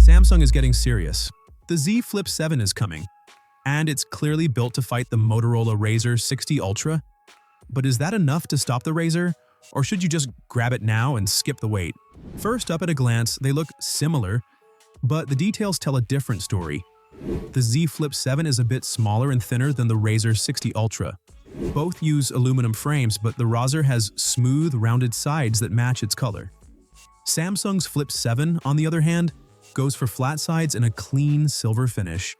Samsung is getting serious. The Z Flip 7 is coming, and it's clearly built to fight the Motorola Razr 60 Ultra. But is that enough to stop the Razr, or should you just grab it now and skip the wait? First up at a glance, they look similar, but the details tell a different story. The Z Flip 7 is a bit smaller and thinner than the Razr 60 Ultra. Both use aluminum frames, but the Razr has smooth, rounded sides that match its color. Samsung's Flip 7, on the other hand, goes for flat sides and a clean silver finish.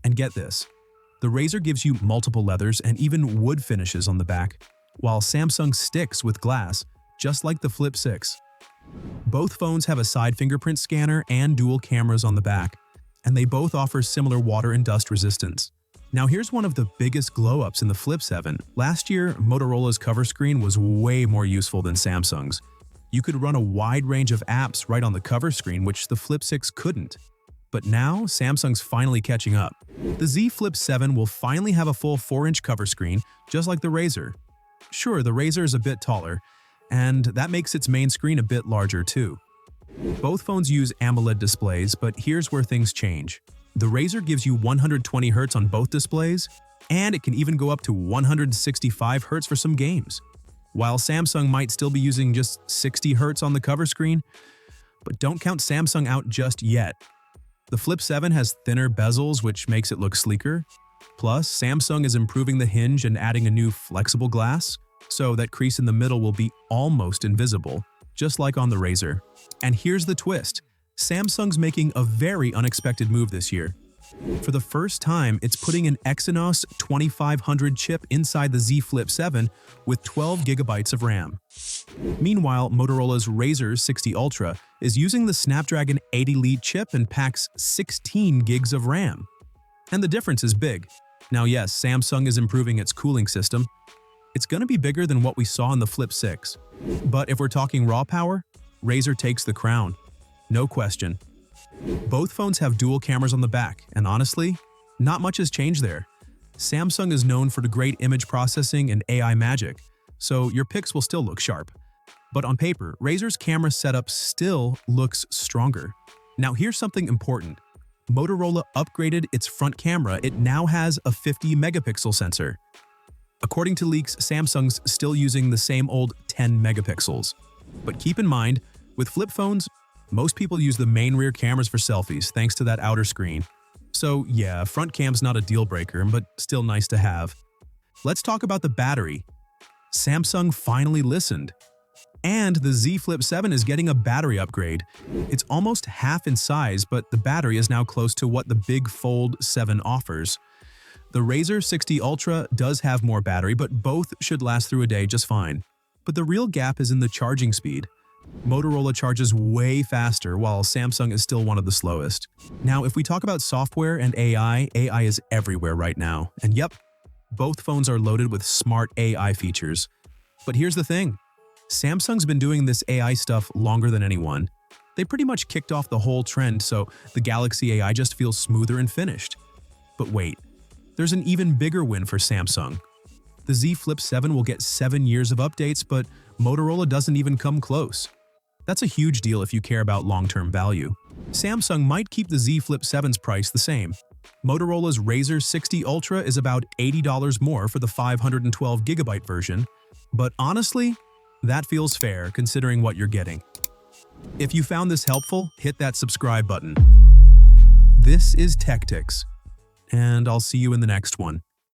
And get this, the Razr gives you multiple leathers and even wood finishes on the back, while Samsung sticks with glass, just like the Flip 6. Both phones have a side fingerprint scanner and dual cameras on the back, and they both offer similar water and dust resistance. Now here's one of the biggest glow-ups in the Flip 7. Last year, Motorola's cover screen was way more useful than Samsung's. You could run a wide range of apps right on the cover screen, which the Flip 6 couldn't. But now, Samsung's finally catching up. The Z Flip 7 will finally have a full 4-inch cover screen, just like the Razr. Sure, the Razr is a bit taller, and that makes its main screen a bit larger too. Both phones use AMOLED displays, but here's where things change. The Razr gives you 120 Hz on both displays, and it can even go up to 165 Hz for some games. While Samsung might still be using just 60 Hz on the cover screen, but don't count Samsung out just yet. The Flip 7 has thinner bezels, which makes it look sleeker. Plus, Samsung is improving the hinge and adding a new flexible glass, so that crease in the middle will be almost invisible, just like on the Razr. And here's the twist. Samsung's making a very unexpected move this year. For the first time, it's putting an Exynos 2500 chip inside the Z Flip 7 with 12 GB of RAM. Meanwhile, Motorola's Razr 60 Ultra is using the Snapdragon 8 Elite chip and packs 16 gigs of RAM. And the difference is big. Now yes, Samsung is improving its cooling system. It's going to be bigger than what we saw in the Flip 6. But if we're talking raw power, Razr takes the crown. No question. Both phones have dual cameras on the back, and honestly, not much has changed there. Samsung is known for the great image processing and AI magic, so your pics will still look sharp. But on paper, Razr's camera setup still looks stronger. Now here's something important. Motorola upgraded its front camera. It now has a 50-megapixel sensor. According to leaks, Samsung's still using the same old 10 megapixels. But keep in mind, with flip phones, most people use the main rear cameras for selfies thanks to that outer screen. So yeah, front cam's not a deal breaker, but still nice to have. Let's talk about the battery. Samsung finally listened. And the Z Flip 7 is getting a battery upgrade. It's almost half in size, but the battery is now close to what the big Fold 7 offers. The Razr 60 Ultra does have more battery, but both should last through a day just fine. But the real gap is in the charging speed. Motorola charges way faster, while Samsung is still one of the slowest. Now, if we talk about software and AI is everywhere right now. And yep, both phones are loaded with smart AI features. But here's the thing. Samsung's been doing this AI stuff longer than anyone. They pretty much kicked off the whole trend, so the Galaxy AI just feels smoother and finished. But wait, there's an even bigger win for Samsung. The Z Flip 7 will get 7 years of updates, but Motorola doesn't even come close. That's a huge deal if you care about long-term value. Samsung might keep the Z Flip 7's price the same. Motorola's Razr 60 Ultra is about $80 more for the 512GB version, but honestly, that feels fair considering what you're getting. If you found this helpful, hit that subscribe button. This is Techtics, and I'll see you in the next one.